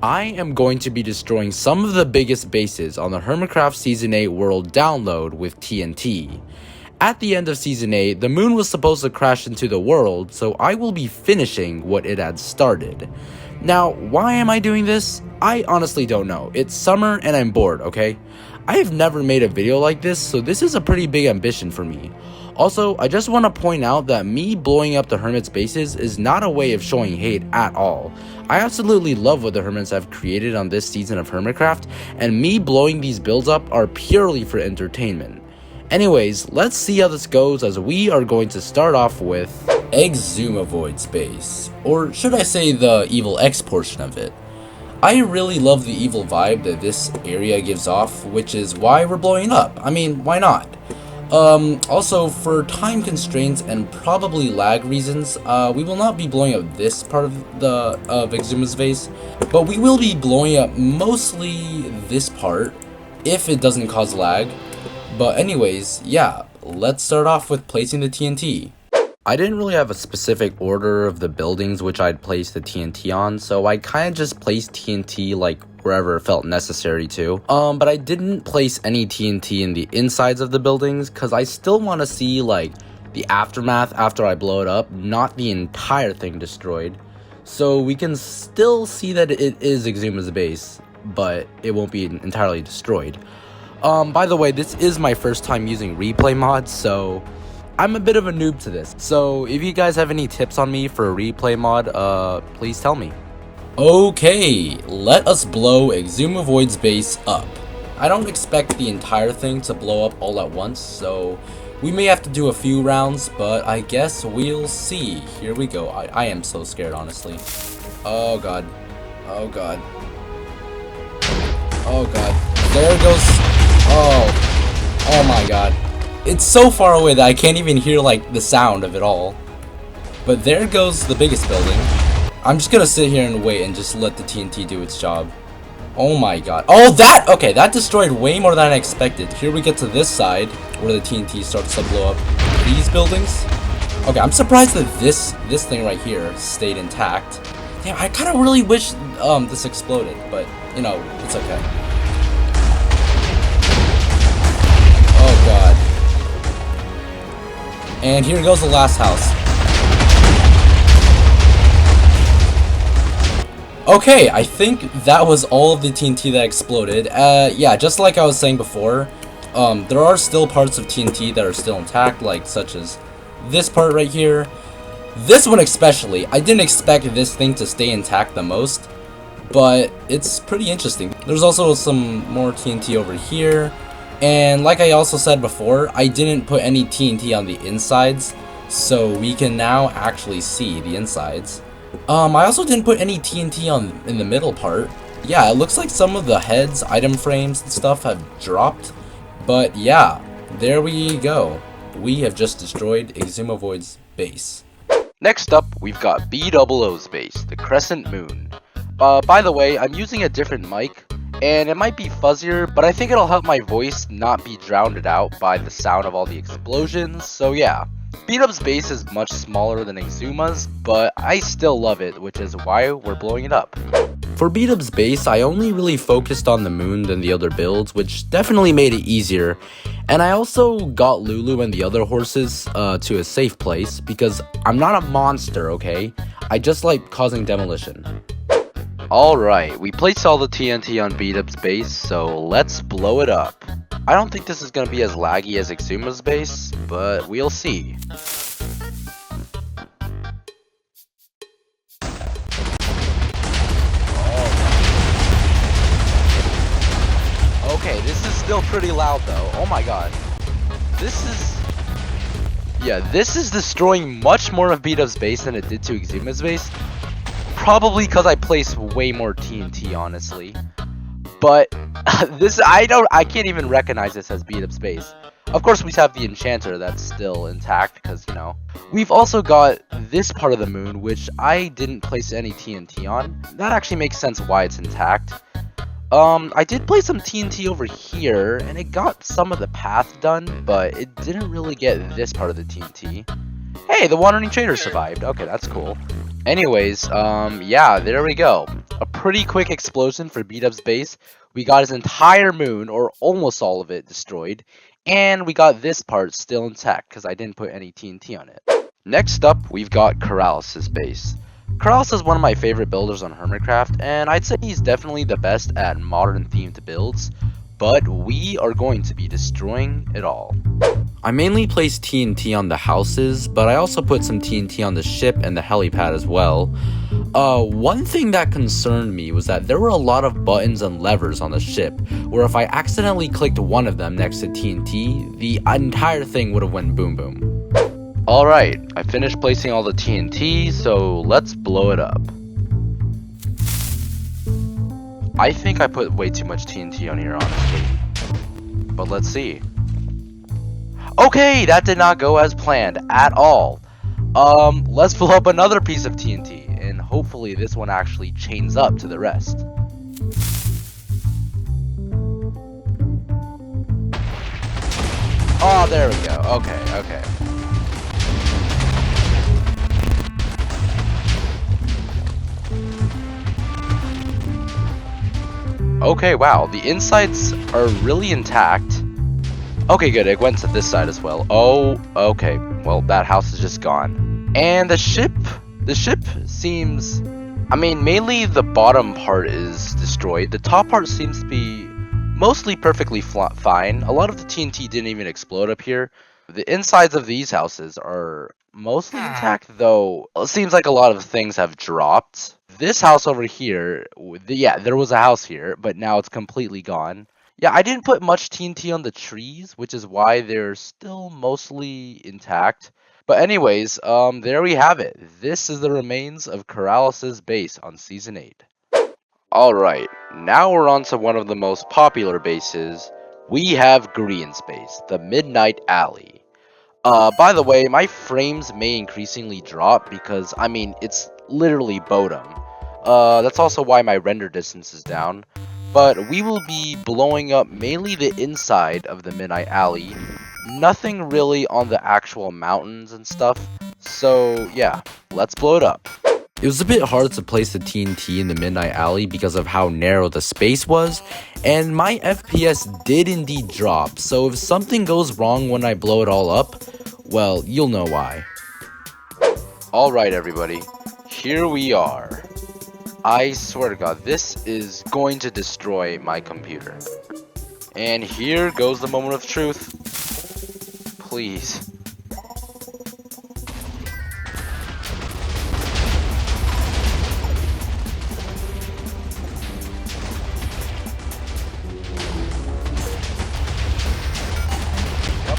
I am going to be destroying some of the biggest bases on the Hermitcraft Season 8 world download with TNT. At the end of Season 8, the moon was supposed to crash into the world, so I will be finishing what it had started. Now, why am I doing this? I honestly don't know. It's summer and I'm bored, okay? I have never made a video like this, so this is a pretty big ambition for me. Also, I just want to point out that me blowing up the Hermit's bases is not a way of showing hate at all. I absolutely love what the Hermits have created on this season of Hermitcraft, and me blowing these builds up are purely for entertainment. Anyways, let's see how this goes, as we are going to start off with Xisumavoid's base, or should I say the Evil X portion of it. I really love the evil vibe that this area gives off, which is why we're blowing it up. I mean, why not? Also, for time constraints and probably lag reasons, we will not be blowing up this part of the Xisuma's base, but we will be blowing up mostly this part, if it doesn't cause lag. But anyways, yeah, let's start off with placing the TNT. I didn't really have a specific order of the buildings which I'd place the TNT on, so I kind of just placed TNT like wherever it felt necessary to. But I didn't place any TNT in the insides of the buildings, because I still want to see like the aftermath after I blow it up, not the entire thing destroyed. So we can still see that it is Xisuma's base, but it won't be entirely destroyed. By the way, this is my first time using replay mods, so I'm a bit of a noob to this. So if you guys have any tips on me for a replay mod, please tell me. Okay, let us blow Xisumavoid's base up. I don't expect the entire thing to blow up all at once, so we may have to do a few rounds, but I guess we'll see. Here we go. I am so scared, honestly. Oh god. Oh god. Oh god. There it goes. Oh my god. It's so far away that I can't even hear like the sound of it all. But there goes the biggest building. I'm just gonna sit here and wait and just let the TNT do its job. Oh my god. Oh, okay, that destroyed way more than I expected. Here we get to this side where the TNT starts to blow up these buildings. Okay, I'm surprised that this thing right here stayed intact. Damn, I kind of really wish this exploded, but you know, it's okay. Oh god. And here goes the last house. Okay, I think that was all of the TNT that exploded. Yeah, just like I was saying before, there are still parts of TNT that are still intact, like such as this part right here. This one especially, I didn't expect this thing to stay intact the most, but it's pretty interesting. There's also some more TNT over here. And like I also said before, I didn't put any TNT on the insides, so we can now actually see the insides. I also didn't put any TNT in the middle part. Yeah, it looks like some of the heads, item frames, and stuff have dropped. But yeah, there we go. We have just destroyed Xisumavoid's base. Next up, we've got BDoubleO's base, the Crescent Moon. By the way, I'm using a different mic, and it might be fuzzier, but I think it'll help my voice not be drowned out by the sound of all the explosions, so yeah. BDub's base is much smaller than Xisuma's, but I still love it, which is why we're blowing it up. For BDub's base, I only really focused on the moon than the other builds, which definitely made it easier. And I also got Lulu and the other horses to a safe place, because I'm not a monster, okay? I just like causing demolition. Alright, we placed all the TNT on BDub's base, so let's blow it up. I don't think this is going to be as laggy as Xisuma's base, but we'll see. Okay, this is still pretty loud though. Oh my god. This is destroying much more of BDub's base than it did to Xisuma's base. Probably because I placed way more TNT, honestly. But I can't even recognize this as BDub's base. Of course, we have the enchanter that's still intact, because, you know. We've also got this part of the moon, which I didn't place any TNT on. That actually makes sense why it's intact. I did place some TNT over here, and it got some of the path done, but it didn't really get this part of the TNT. Hey, the wandering trader survived. Okay, that's cool. Anyways, yeah, there we go. A pretty quick explosion for B-Dub's base. We got his entire moon, or almost all of it, destroyed. And we got this part still intact, because I didn't put any TNT on it. Next up, we've got Keralis' base. Keralis is one of my favorite builders on Hermitcraft, and I'd say he's definitely the best at modern themed builds, but we are going to be destroying it all. I mainly placed TNT on the houses, but I also put some TNT on the ship and the helipad as well. One thing that concerned me was that there were a lot of buttons and levers on the ship, where if I accidentally clicked one of them next to TNT, the entire thing would have went boom boom. Alright, I finished placing all the TNT, so let's blow it up. I think I put way too much TNT on here, honestly. But let's see. Okay, that did not go as planned at all. Let's blow up another piece of TNT, and hopefully this one actually chains up to the rest. Oh, there we go. Okay. Okay, wow, the insides are really intact. Okay, good, it went to this side as well. Oh, okay, well, that house is just gone. And the ship seems, I mean, mainly the bottom part is destroyed. The top part seems to be mostly perfectly fine. A lot of the TNT didn't even explode up here. The insides of these houses are mostly intact, though it seems like a lot of things have dropped. This house over here, yeah, there was a house here, but now it's completely gone. Yeah, I didn't put much TNT on the trees, which is why they're still mostly intact. But anyways, there we have it. This is the remains of Keralis' base on Season 8. Alright, now we're on to one of the most popular bases. We have Grian's base, the Midnight Alley. By the way, my frames may increasingly drop because, I mean, it's literally bottom. That's also why my render distance is down. But we will be blowing up mainly the inside of the Midnight Alley. Nothing really on the actual mountains and stuff. So, yeah, let's blow it up. It was a bit hard to place the TNT in the Midnight Alley because of how narrow the space was, and my FPS did indeed drop, so if something goes wrong when I blow it all up, well, you'll know why. Alright everybody, here we are. I swear to God, this is going to destroy my computer. And here goes the moment of truth. Please.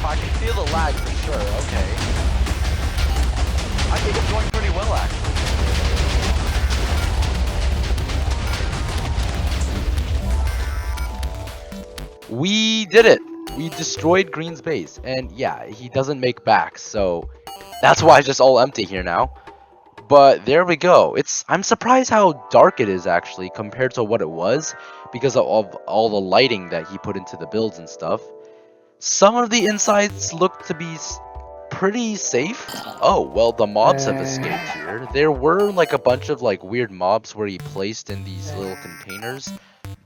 I can feel the lag for sure, okay. I think it's going pretty well actually. We did it! We destroyed Green's base, and yeah, he doesn't make back, so that's why it's just all empty here now. But there we go. I'm surprised how dark it is actually compared to what it was because of all the lighting that he put into the builds and stuff. Some of the insides look to be pretty safe. Oh, well, the mobs have escaped here. There were like a bunch of like weird mobs where he placed in these little containers,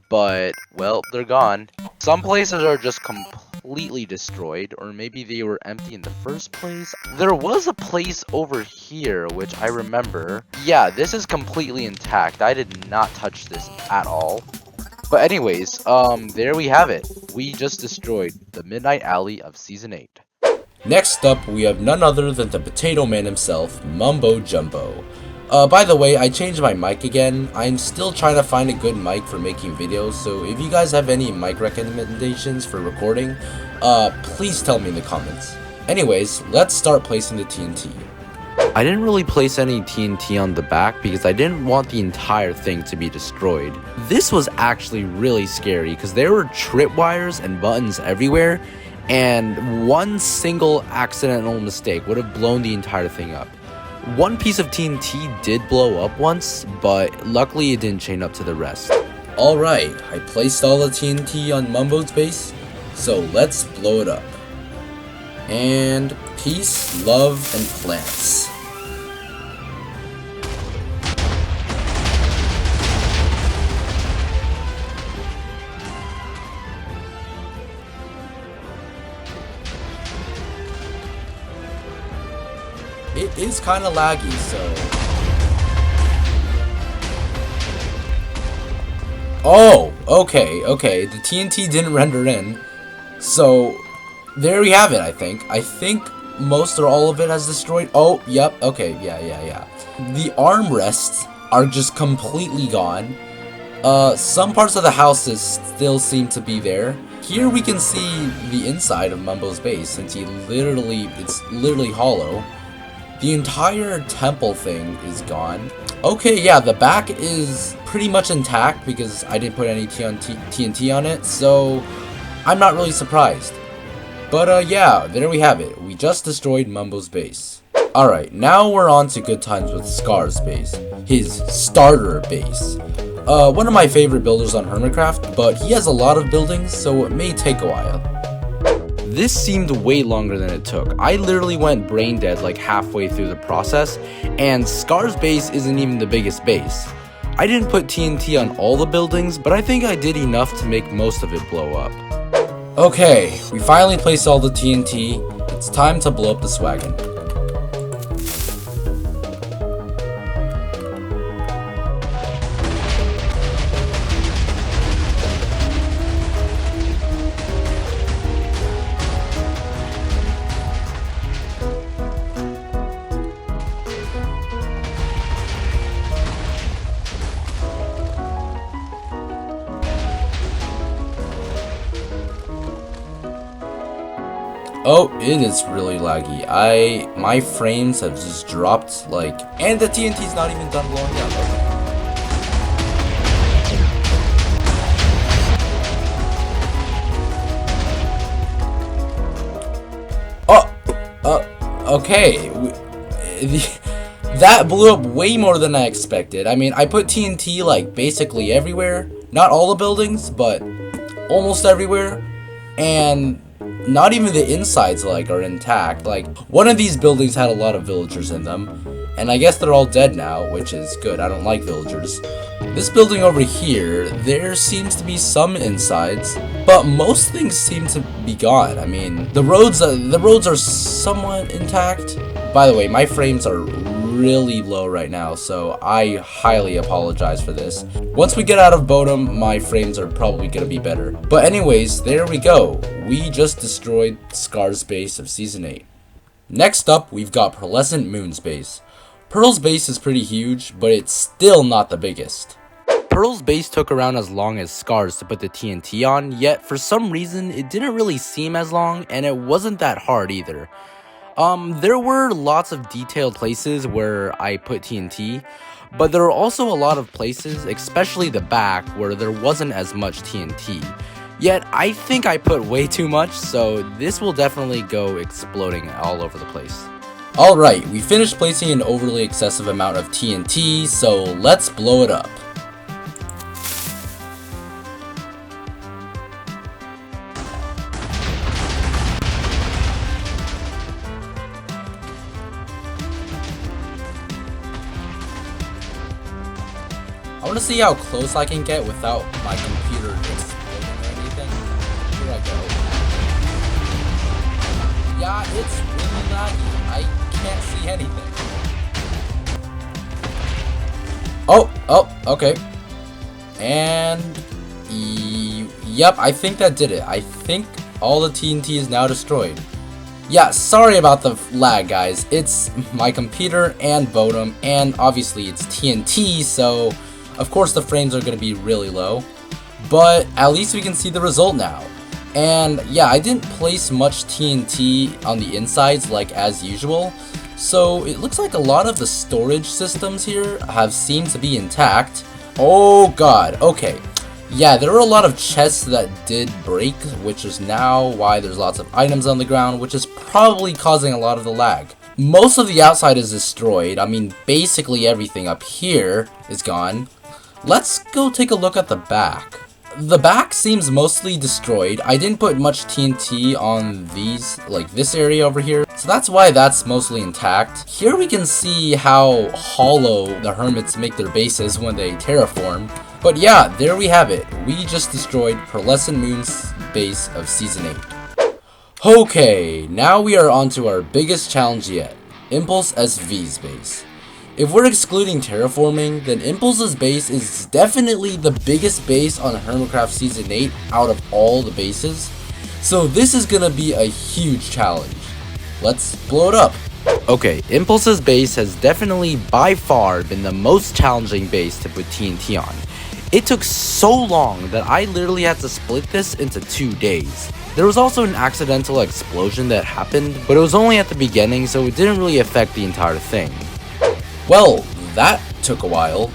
but well, they're gone. Some places are just completely destroyed, or maybe they were empty in the first place. There was a place over here, which I remember. Yeah, this is completely intact. I did not touch this at all. But anyways, there we have it. We just destroyed the Midnight Alley of Season 8. Next up, we have none other than the Potato Man himself, Mumbo Jumbo. By the way, I changed my mic again. I'm still trying to find a good mic for making videos, so if you guys have any mic recommendations for recording, please tell me in the comments. Anyways, let's start placing the TNT. I didn't really place any TNT on the back because I didn't want the entire thing to be destroyed. This was actually really scary because there were tripwires and buttons everywhere, and one single accidental mistake would have blown the entire thing up. One piece of TNT did blow up once, but luckily it didn't chain up to the rest. Alright, I placed all the TNT on Mumbo's base, so let's blow it up. And peace, love, and plants. is kind of laggy, so... Oh, okay, the TNT didn't render in, so there we have it, I think. I think most or all of it has destroyed. Oh, yep, okay, yeah. The armrests are just completely gone. Some parts of the houses still seem to be there. Here we can see the inside of Mumbo's base, since it's literally hollow. The entire temple thing is gone. Okay, yeah, the back is pretty much intact because I didn't put any TNT on it, so I'm not really surprised. But yeah, there we have it. We just destroyed Mumbo's base. Alright, now we're on to GoodTimesWithScar's base. His starter base. One of my favorite builders on Hermitcraft, but he has a lot of buildings, so it may take a while. This seemed way longer than it took. I literally went brain dead like halfway through the process, and Scar's base isn't even the biggest base. I didn't put TNT on all the buildings, but I think I did enough to make most of it blow up. Okay, we finally placed all the TNT. It's time to blow up the Swagon. Oh, it is really laggy. My frames have just dropped, like, and the TNT's not even done blowing up. Okay. That blew up way more than I expected. I mean, I put TNT, like, basically everywhere. Not all the buildings, but almost everywhere. And not even the insides, like, are intact. Like, one of these buildings had a lot of villagers in them, and I guess they're all dead now, which is good. I don't like villagers. This building over here, there seems to be some insides, but most things seem to be gone. I mean, the roads are somewhat intact. By the way, my frames are really low right now, so I highly apologize for this. Once we get out of Bodum, my frames are probably gonna be better. But anyways, there we go. We just destroyed Scar's base of Season 8. Next up, we've got PearlescentMoon's base. Pearl's base is pretty huge, but it's still not the biggest. Pearl's base took around as long as Scar's to put the TNT on, yet for some reason, it didn't really seem as long, and it wasn't that hard either. There were lots of detailed places where I put TNT, but there were also a lot of places, especially the back, where there wasn't as much TNT. Yet, I think I put way too much, so this will definitely go exploding all over the place. Alright, we finished placing an overly excessive amount of TNT, so let's blow it up. I want to see how close I can get without my computer exploding or anything. Here I go. Yeah, it's really laggy. I can't see anything. Oh, okay. And yep, I think that did it. I think all the TNT is now destroyed. Yeah, sorry about the lag, guys. It's my computer and Bodum, and obviously it's TNT, so of course the frames are going to be really low, but at least we can see the result now. And yeah, I didn't place much TNT on the insides like as usual, so it looks like a lot of the storage systems here have seemed to be intact. Oh god, okay. Yeah, there were a lot of chests that did break, which is now why there's lots of items on the ground, which is probably causing a lot of the lag. Most of the outside is destroyed. I mean, basically everything up here is gone. Let's go take a look at the back. The back seems mostly destroyed. I didn't put much TNT on these, like this area over here, so that's why that's mostly intact. Here we can see how hollow the hermits make their bases when they terraform. But yeah, there we have it. We just destroyed PearlescentMoon's base of Season 8. Okay, now we are on to our biggest challenge yet. ImpulseSV's base. If we're excluding terraforming, then Impulse's base is definitely the biggest base on Hermitcraft Season 8 out of all the bases, so this is gonna be a huge challenge. Let's blow it up. Okay, Impulse's base has definitely by far been the most challenging base to put TNT on. It took so long that I literally had to split this into 2 days. There was also an accidental explosion that happened, but it was only at the beginning, so it didn't really affect the entire thing. Well, that took a while.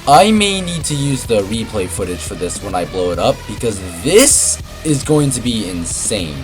I may need to use the replay footage for this when I blow it up, because this is going to be insane.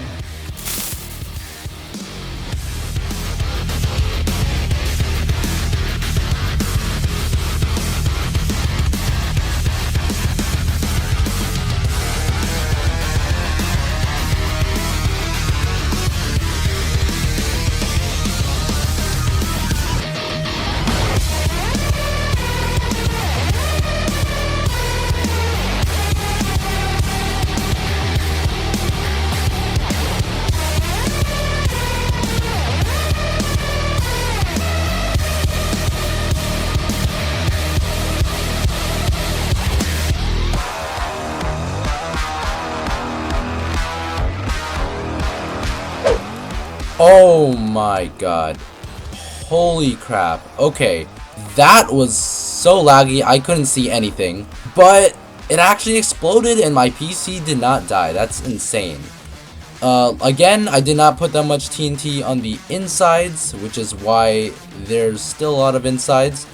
Oh my god. Holy crap. Okay, that was so laggy I couldn't see anything, but it actually exploded and my PC did not die. That's insane. Again, I did not put that much TNT on the insides, which is why there's still a lot of insides.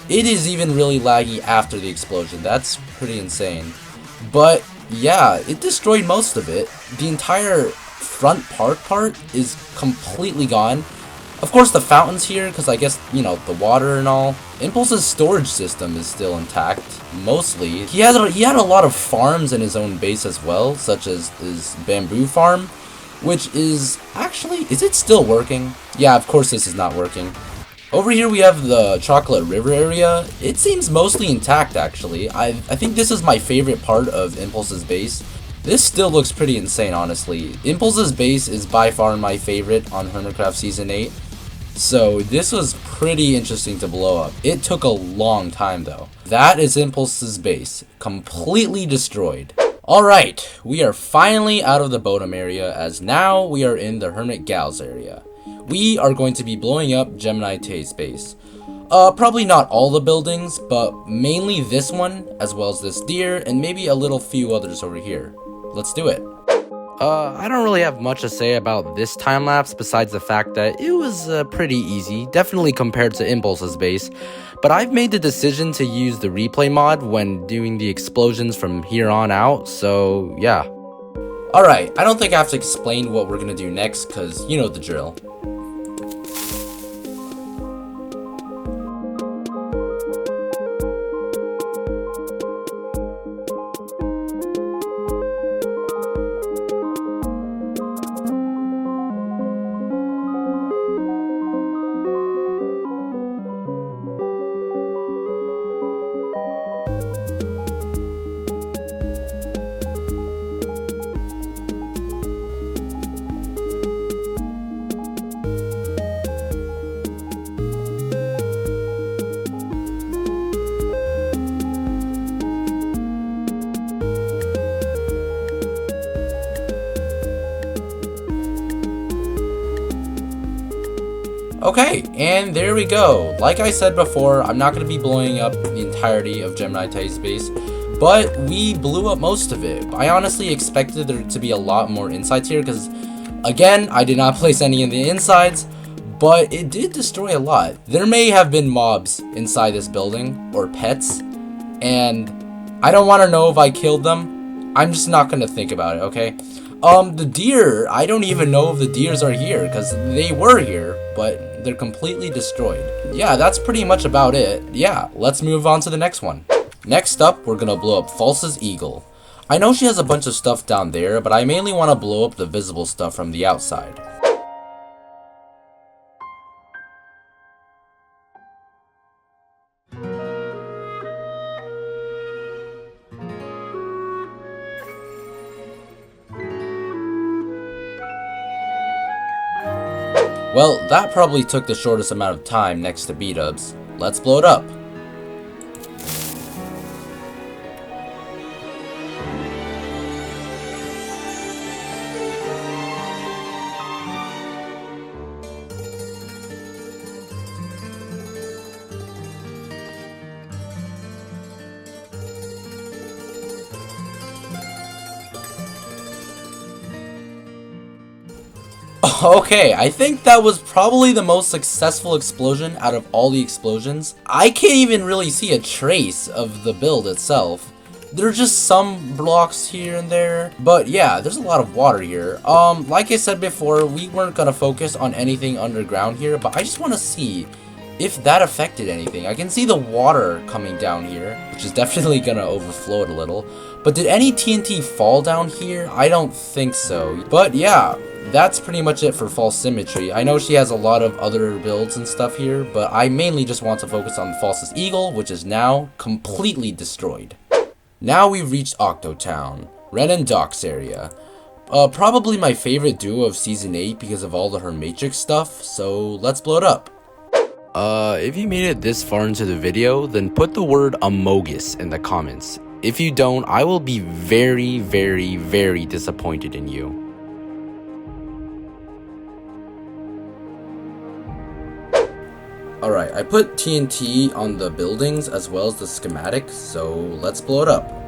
It is even really laggy after the explosion. That's pretty insane. But yeah, it destroyed most of it. The entire front part is completely gone. Of course the fountain's here because I guess, you know, the water and all. Impulse's storage system is still intact, mostly. He had a lot of farms in his own base as well, such as his bamboo farm, which is actually, is it still working? Yeah, of course this is not working. Over here we have the Chocolate River area. It seems mostly intact actually. I think this is my favorite part of Impulse's base. This still looks pretty insane, honestly. Impulse's base is by far my favorite on Hermitcraft Season 8, so this was pretty interesting to blow up. It took a long time though. That is Impulse's base, completely destroyed. Alright, we are finally out of the bottom area, as now we are in the Hermit Gals area. We are going to be blowing up GeminiTay's base. Probably not all the buildings, but mainly this one, as well as this deer, and maybe a little few others over here. Let's do it. I don't really have much to say about this time-lapse besides the fact that it was pretty easy, definitely compared to Impulse's base, but I've made the decision to use the replay mod when doing the explosions from here on out, so yeah. Alright, I don't think I have to explain what we're gonna do next, cause you know the drill. Okay, and there we go. Like I said before, I'm not going to be blowing up the entirety of GeminiTay's base, but we blew up most of it. I honestly expected there to be a lot more insides here because, again, I did not place any in the insides, but it did destroy a lot. There may have been mobs inside this building, or pets, and I don't want to know if I killed them. I'm just not going to think about it, okay? The deer, I don't even know if the deers are here, because they were here, but they're completely destroyed. Yeah, that's pretty much about it. Yeah, let's move on to the next one. Next up, we're gonna blow up False's eagle. I know she has a bunch of stuff down there, but I mainly want to blow up the visible stuff from the outside. Well, that probably took the shortest amount of time next to B-dubs. Let's blow it up. Okay, I think that was probably the most successful explosion out of all the explosions. I can't even really see a trace of the build itself. There are just some blocks here and there, but yeah, there's a lot of water here. Like I said before, we weren't gonna focus on anything underground here, but I just want to see if that affected anything. I can see the water coming down here, which is definitely gonna overflow it a little. But did any TNT fall down here? I don't think so. But yeah, that's pretty much it for FalseSymmetry. I know she has a lot of other builds and stuff here, but I mainly just want to focus on False's Eagle, which is now completely destroyed. Now we've reached Octo-Town, Ren and Doc's area. Probably my favorite duo of Season 8 because of all the Hermitcraft stuff, so let's blow it up. If you made it this far into the video, then put the word Amogus in the comments. If you don't, I will be very, very, very disappointed in you. Alright, I put TNT on the buildings as well as the schematic, so let's blow it up.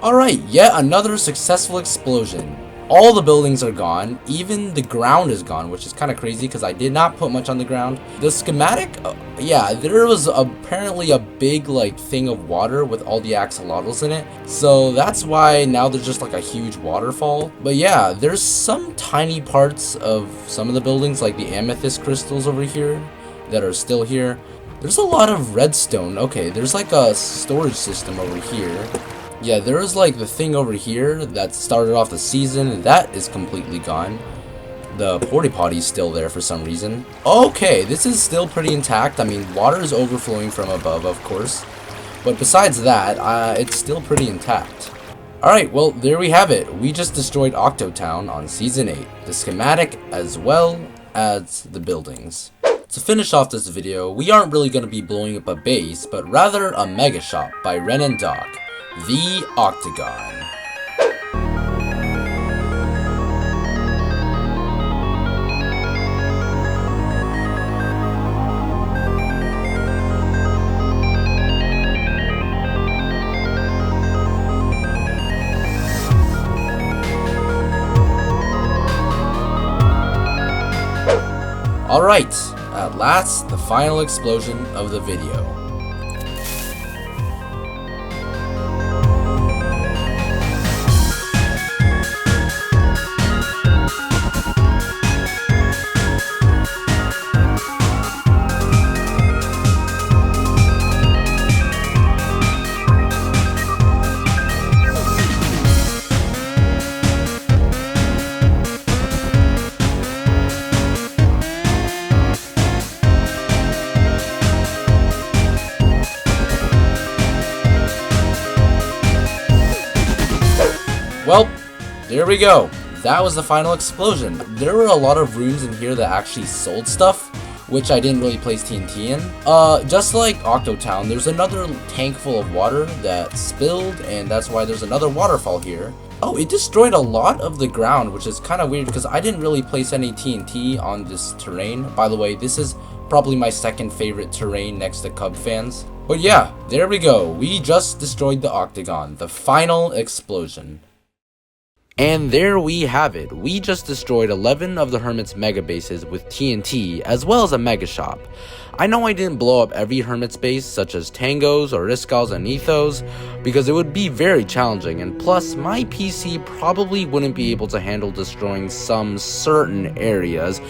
Alright, yet another successful explosion. All the buildings are gone, even the ground is gone, which is kind of crazy because I did not put much on the ground. The schematic, yeah, there was apparently a big like thing of water with all the axolotls in it. So that's why now there's just like a huge waterfall. But yeah, there's some tiny parts of some of the buildings like the amethyst crystals over here that are still here. There's a lot of redstone. Okay, there's like a storage system over here. Yeah, there is like the thing over here that started off the season, and that is completely gone. The porta potty's still there for some reason. Okay, this is still pretty intact. I mean, water is overflowing from above, of course. But besides that, it's still pretty intact. Alright, well, there we have it. We just destroyed Octo-Town on Season 8. The schematic as well as the buildings. To finish off this video, we aren't really going to be blowing up a base, but rather a mega shop by Ren and Doc. The Octagon. Alright, at last, the final explosion of the video. Well, there we go. That was the final explosion. There were a lot of rooms in here that actually sold stuff, which I didn't really place TNT in. Just like Octo-Town, there's another tank full of water that spilled, and that's why there's another waterfall here. Oh, it destroyed a lot of the ground, which is kind of weird because I didn't really place any TNT on this terrain. By the way, this is probably my second favorite terrain next to Cub fans. But yeah, there we go. We just destroyed the Octagon, the final explosion. And there we have it. We just destroyed 11 of the Hermit's mega bases with TNT, as well as a mega shop. I know I didn't blow up every Hermit's base, such as Tangos or Riskals and Ethos, because it would be very challenging, and plus, my PC probably wouldn't be able to handle destroying some certain areas,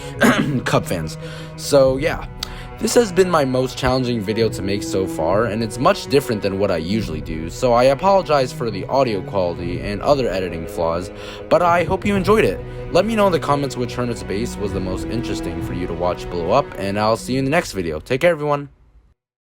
Cup fans. So yeah. This has been my most challenging video to make so far, and it's much different than what I usually do, so I apologize for the audio quality and other editing flaws, but I hope you enjoyed it. Let me know in the comments which Hermit's base was the most interesting for you to watch blow up, and I'll see you in the next video. Take care, everyone.